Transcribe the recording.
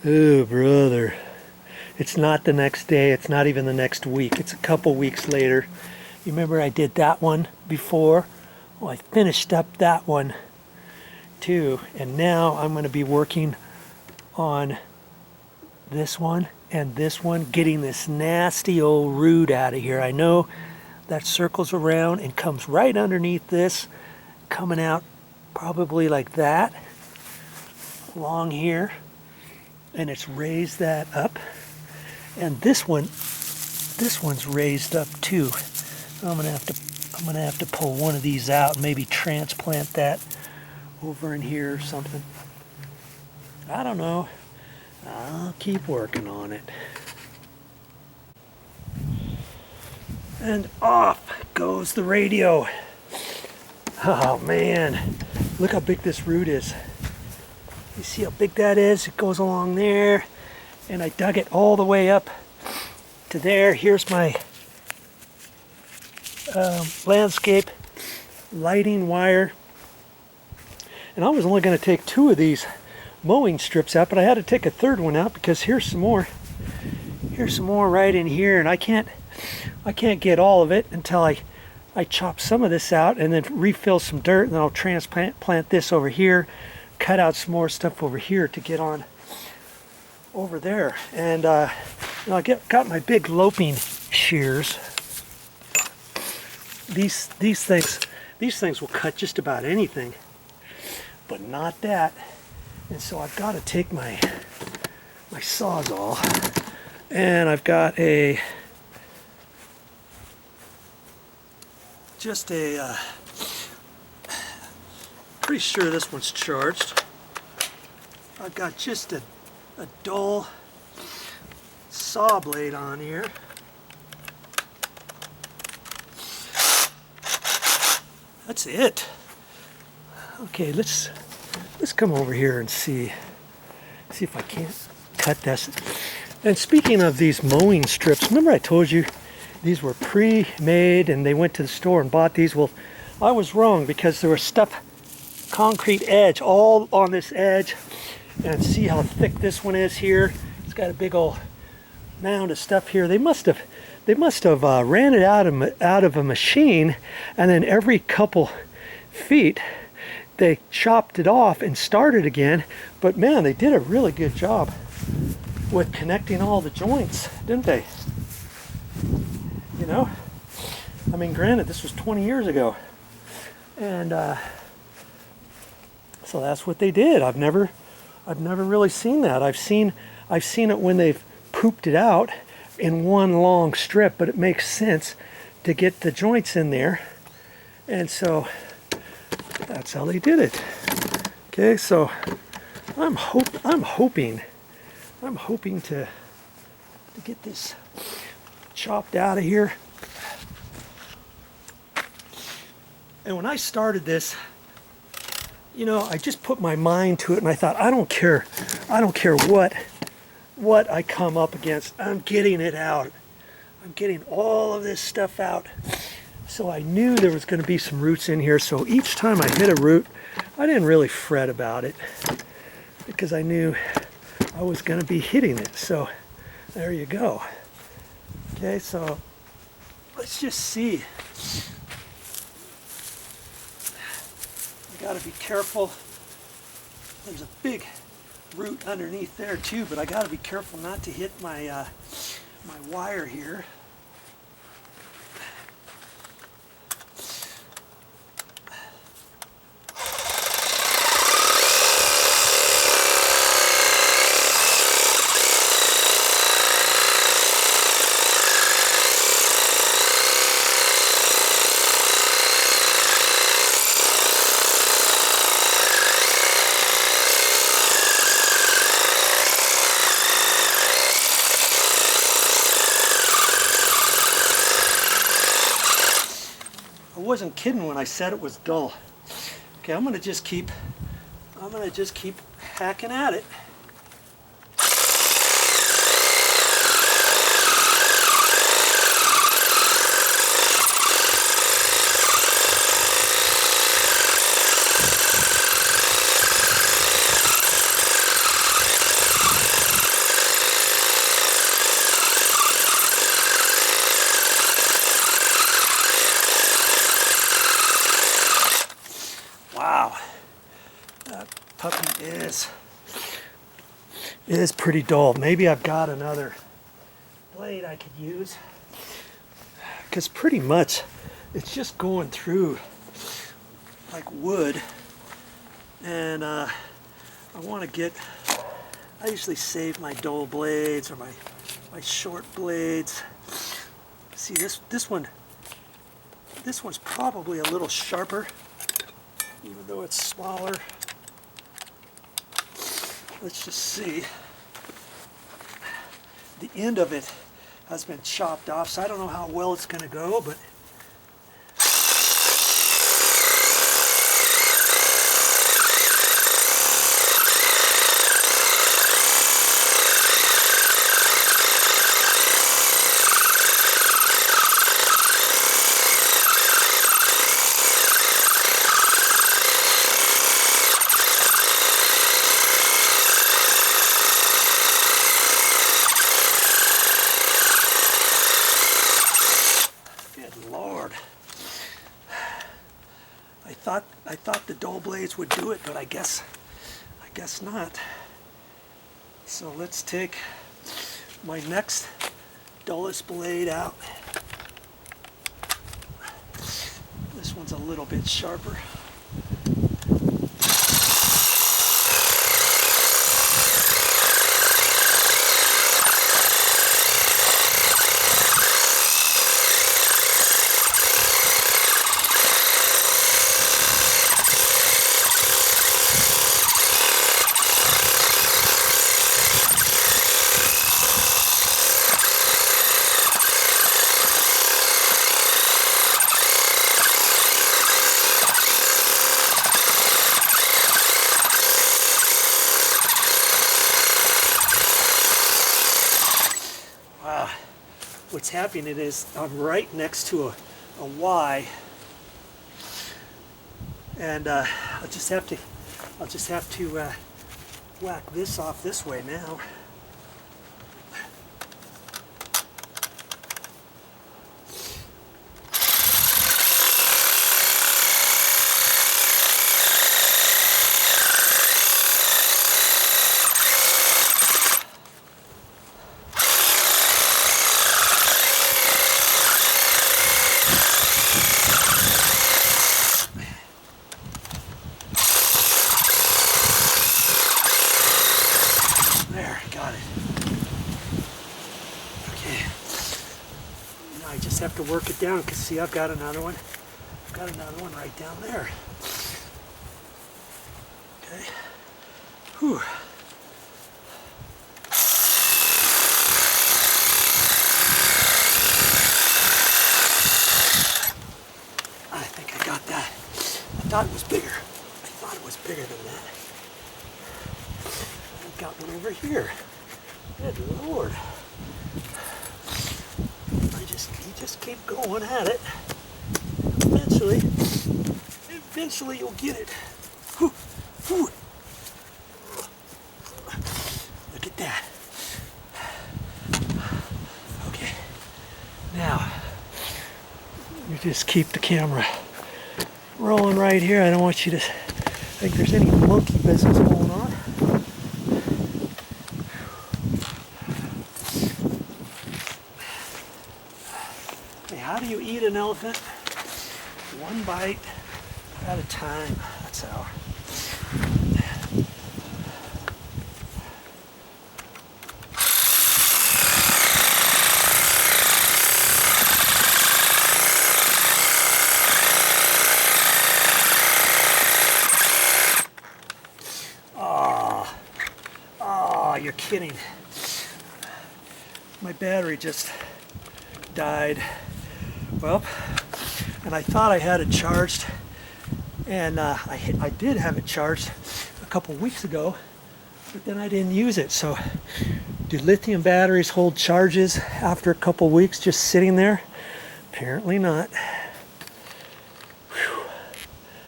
Oh, brother. It's not the next day. It's not even the next week. It's a couple weeks later. You remember I did that one before? Well, I finished up that one too. And now I'm going to be working on this one and this one, getting this nasty old root out of here. I know that circles around and comes right underneath this, coming out probably like that, along here. And it's raised that up. And this one's raised up too. I'm gonna have to pull one of these out and maybe transplant that over in here or something. I don't know. I'll keep working on it. And off goes the radio. Oh man, look how big this root is. You see how big that is? It goes along there, and I dug it all the way up to there. Here's my landscape lighting wire. And I was only going to take 2 of these mowing strips out, but I had to take a third one out because here's some more. Here's some more right in here, and I can't get all of it until I chop some of this out and then refill some dirt, and then I'll transplant this over here, cut out some more stuff over here to get on over there. And I got my big loping shears. These things will cut just about anything, but not that. And so I've got to take my Sawzall, and I've got pretty sure this one's charged. I've got just a dull saw blade on here. That's it. Okay, let's come over here and see if I can't cut this. And speaking of these mowing strips, remember I told you these were pre-made and they went to the store and bought these? Well, I was wrong, because there was concrete edge all on this edge. And see how thick this one is here? It's got a big old mound of stuff here. They must have ran it out of a machine, and then every couple feet they chopped it off and started again. But man, they did a really good job with connecting all the joints, didn't they? You know, I mean, granted, this was 20 years ago, and so that's what they did. I've never really seen that. I've seen it when they've pooped it out in one long strip, but it makes sense to get the joints in there, and so that's how they did it. Okay, so I'm hoping to get this chopped out of here. And when I started this, you know, I just put my mind to it, and I thought, I don't care what I come up against. I'm getting it out. I'm getting all of this stuff out. So I knew there was going to be some roots in here. So each time I hit a root, I didn't really fret about it, because I knew I was going to be hitting it. So there you go. Okay, so let's just see. You got to be careful. There's a big root underneath there too, but I got to be careful not to hit my my wire here. I wasn't kidding when I said it was dull. Okay, I'm gonna just keep hacking at it. It is pretty dull. Maybe I've got another blade I could use, because pretty much it's just going through like wood. And I want to get, I usually save my dull blades or my short blades. See, this one's probably a little sharper, even though it's smaller. Let's just see. The end of it has been chopped off, so I don't know how well it's going to go, but I thought the dull blades would do it, but I guess not. So let's take my next dullest blade out. This one's a little bit sharper. What's happening is I'm right next to a Y, and I'll just have to whack this off this way now. I just have to work it down, because see, I've got another one. I've got another one right down there. Okay. Whew. I think I got that. I thought it was bigger. I thought it was bigger than that. I've got one over here. Good Lord. You just keep going at it. Eventually you'll get it. Whew, whew. Look at that. Okay. Now, you just keep the camera rolling right here. I don't want you to think there's any monkey business going on. How do you eat an elephant? One bite at a time. That's how. Oh, you're kidding. My battery just died. Well, and I thought I had it charged, and I did have it charged a couple weeks ago, but then I didn't use it. So do lithium batteries hold charges after a couple weeks just sitting there? Apparently not.